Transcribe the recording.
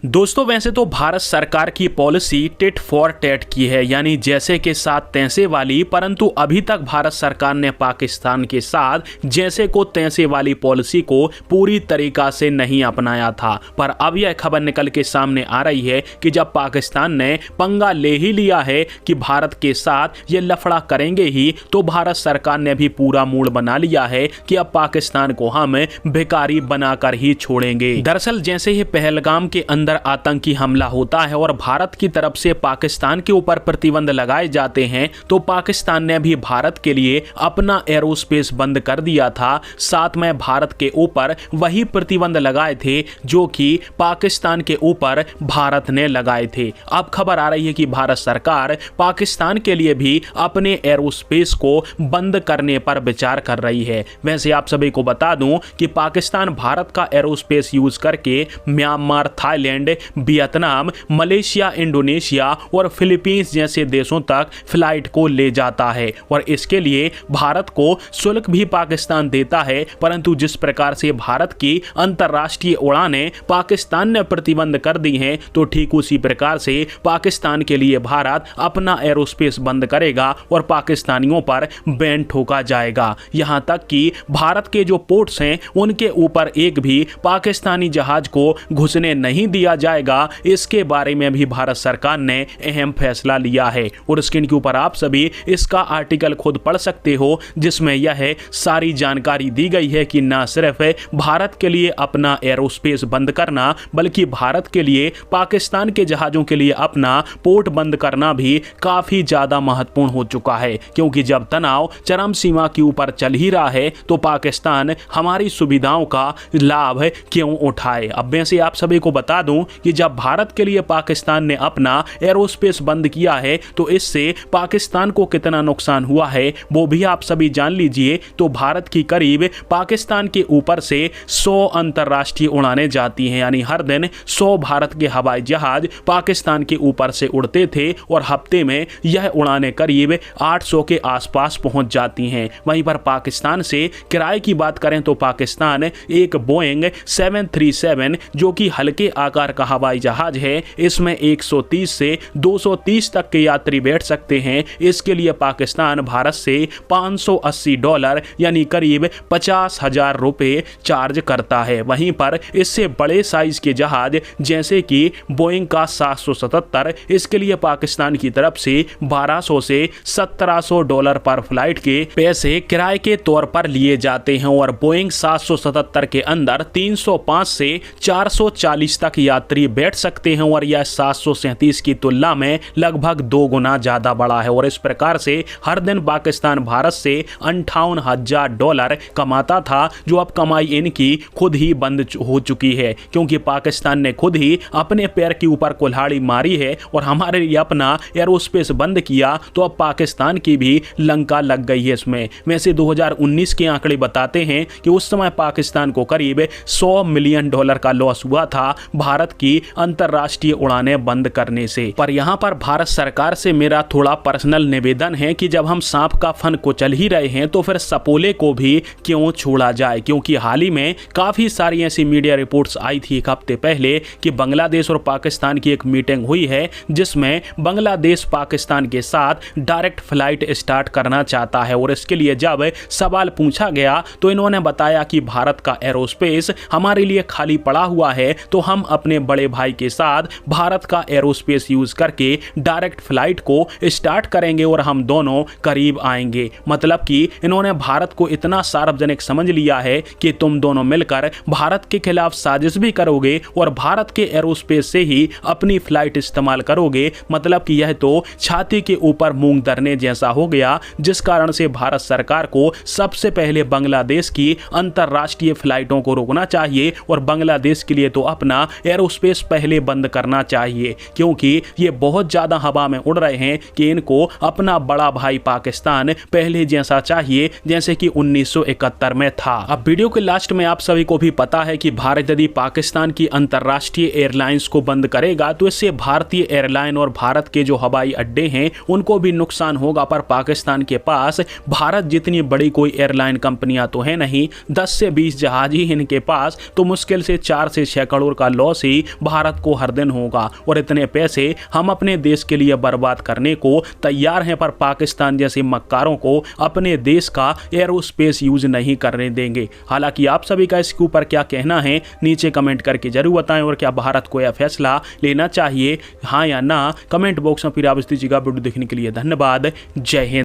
दोस्तों वैसे तो भारत सरकार की पॉलिसी टिट फॉर टैट की है, यानी जैसे के साथ तैसे वाली, परंतु अभी तक भारत सरकार ने पाकिस्तान के साथ जैसे को तैसे वाली पॉलिसी को पूरी तरीका से नहीं अपनाया था। पर अब यह खबर निकल के सामने आ रही है कि जब पाकिस्तान ने पंगा ले ही लिया है कि भारत के साथ ये लफड़ा करेंगे ही, तो भारत सरकार ने भी पूरा मूड बना लिया है कि अब पाकिस्तान को हम भिखारी बनाकर ही छोड़ेंगे। दरअसल जैसे ही पहलगाम के अंदर आतंकी हमला होता है और भारत की तरफ से पाकिस्तान के ऊपर प्रतिबंध लगाए जाते हैं, तो पाकिस्तान ने भी भारत के लिए अपना एरोस्पेस बंद कर दिया था। साथ में भारत के ऊपर वही प्रतिबंध लगाए थे जो कि पाकिस्तान के ऊपर भारत ने लगाए थे। अब खबर आ रही है कि भारत सरकार पाकिस्तान के लिए भी अपने एरोस्पेस को बंद करने पर विचार कर रही है। वैसे आप सभी को बता दूं कि पाकिस्तान भारत का एरोस्पेस यूज करके Myanmar, Thailand, Vietnam, Malaysia, Indonesia और फिलीपींस जैसे देशों तक फ्लाइट को ले जाता है और इसके लिए भारत को शुल्क भी पाकिस्तान देता है। परंतु जिस प्रकार से भारत की अंतर्राष्ट्रीय उड़ानें पाकिस्तान ने प्रतिबंध कर दी हैं, तो ठीक उसी प्रकार से पाकिस्तान के लिए भारत अपना एरोस्पेस बंद करेगा और पाकिस्तानियों पर बैन ठोका जाएगा। यहां तक कि भारत के जो पोर्ट्स हैं उनके ऊपर एक भी पाकिस्तानी जहाज को घुसने नहीं दिया जाएगा। इसके बारे में भी भारत सरकार ने अहम फैसला लिया है और स्क्रीन के ऊपर आप सभी इसका आर्टिकल खुद पढ़ सकते हो, जिसमें यह सारी जानकारी दी गई है कि न सिर्फ भारत के लिए अपना एरोस्पेस बंद करना, बल्कि भारत के लिए पाकिस्तान के जहाजों के लिए अपना पोर्ट बंद करना भी काफी ज्यादा महत्वपूर्ण हो चुका है। क्योंकि जब तनाव चरम सीमा के ऊपर चल ही रहा है, तो पाकिस्तान हमारी सुविधाओं का लाभ क्यों उठाए। अब वैसे आप सभी को बता दूं कि जब भारत के लिए पाकिस्तान ने अपना एरोस्पेस बंद किया है, तो इससे पाकिस्तान को कितना नुकसान हुआ है वो भी आप सभी जान लीजिए। तो भारत की करीब पाकिस्तान के ऊपर से 100 अंतरराष्ट्रीय उड़ानें जाती हैं, यानी हर दिन 100 भारत के हवाई जहाज पाकिस्तान के ऊपर से उड़ते थे और हफ्ते में यह उड़ानें करीब 800 के आसपास पहुंच जाती हैं। वहीं पर पाकिस्तान से किराए की बात करें तो पाकिस्तान एक बोइंग 737 जो कि हल्के आकार का हवाई जहाज है, इसमें 130 से 230 तक के यात्री बैठ सकते हैं। इसके लिए पाकिस्तान भारत से $580 यानी करीब 50,000 रुपए चार्ज करता है। वहीं पर इससे बड़े साइज के जहाज जैसे कि बोइंग का 777, इसके लिए पाकिस्तान की तरफ से $1200 से $1700 पर फ्लाइट के पैसे किराए के तौर पर लिए जाते हैं और बोइंग 777 के अंदर 305 से 440 तक यात्री बैठ सकते हैं और यह 737 की तुलना में लगभग 2 गुना ज्यादा बड़ा है। और इस प्रकार से हर दिन पाकिस्तान भारत से $58,000 कमाता था, जो अब कमाई इनकी खुद ही बंद हो चुकी है, क्योंकि पाकिस्तान ने खुद ही अपने पैर के ऊपर कुल्हाड़ी मारी है और हमारे लिए अपना एरोस्पेस बंद किया। तो अब पाकिस्तान की भी लंका लग गई है इसमें। वैसे 2019 के आंकड़े बताते हैं कि उस समय पाकिस्तान को करीब $100 मिलियन का लॉस हुआ था भारत की अंतरराष्ट्रीय उड़ानें बंद करने से। पर यहाँ पर भारत सरकार से मेरा थोड़ा पर्सनल निवेदन है कि जब हम सांप का फन को चल ही रहे हैं, तो फिर सपोले को भी क्यों छोड़ा जाए। क्योंकि हाल ही में काफी सारी ऐसी मीडिया रिपोर्ट्स आई थी एक हफ्ते पहले कि बांग्लादेश और पाकिस्तान की एक मीटिंग हुई है, जिसमें बांग्लादेश पाकिस्तान के साथ डायरेक्ट फ्लाइट स्टार्ट करना चाहता है। और इसके लिए जब सवाल पूछा गया तो इन्होंने बताया कि भारत का एरोस्पेस हमारे लिए खाली पड़ा हुआ है, तो हम अपने बड़े भाई के साथ भारत का एरोस्पेस यूज करके डायरेक्ट फ्लाइट को स्टार्ट करेंगे और हम दोनों करीब आएंगे। मतलब कि इन्होंने भारत को इतना सार्वजनिक समझ लिया है कि तुम दोनों मिलकर भारत के खिलाफ साजिश भी करोगे और भारत के एरोस्पेस से ही अपनी फ्लाइट इस्तेमाल करोगे। मतलब कि यह तो छाती के ऊपर मूंग धरने जैसा हो गया, जिस कारण से भारत सरकार को सबसे पहले बांग्लादेश की अंतरराष्ट्रीय फ्लाइटों को रोकना चाहिए और बांग्लादेश के लिए तो अपना एरोस्पेस पहले बंद करना चाहिए, क्योंकि ये बहुत ज्यादा हवा में उड़ रहे हैं कि इनको अपना बड़ा भाई पाकिस्तान पहले जैसा चाहिए जैसे कि 1971 में था। अब वीडियो के लास्ट में आप सभी को भी पता है कि भारत यदि पाकिस्तान की अंतरराष्ट्रीय एयरलाइंस को बंद करेगा तो इससे भारतीय एयरलाइन और भारत के जो हवाई अड्डे हैं उनको भी नुकसान होगा। पर पाकिस्तान के पास भारत जितनी बड़ी कोई एयरलाइन कंपनियां तो है नहीं, 10 से 20 जहाज ही इनके पास, तो मुश्किल से 4 से 6 करोड़ का लॉस ही ही भारत को हर दिन होगा और इतने पैसे हम अपने देश के लिए बर्बाद करने को तैयार हैं, पर पाकिस्तान जैसे मक्कारों को अपने देश का एरोस्पेस यूज नहीं करने देंगे। हालांकि आप सभी का इसके ऊपर क्या कहना है नीचे कमेंट करके जरूर बताएं, और क्या भारत को यह फैसला लेना चाहिए, हाँ या ना, कमेंट बॉक्स में फिर आप दीजिएगा। वीडियो देखने के लिए धन्यवाद। जय हिंद।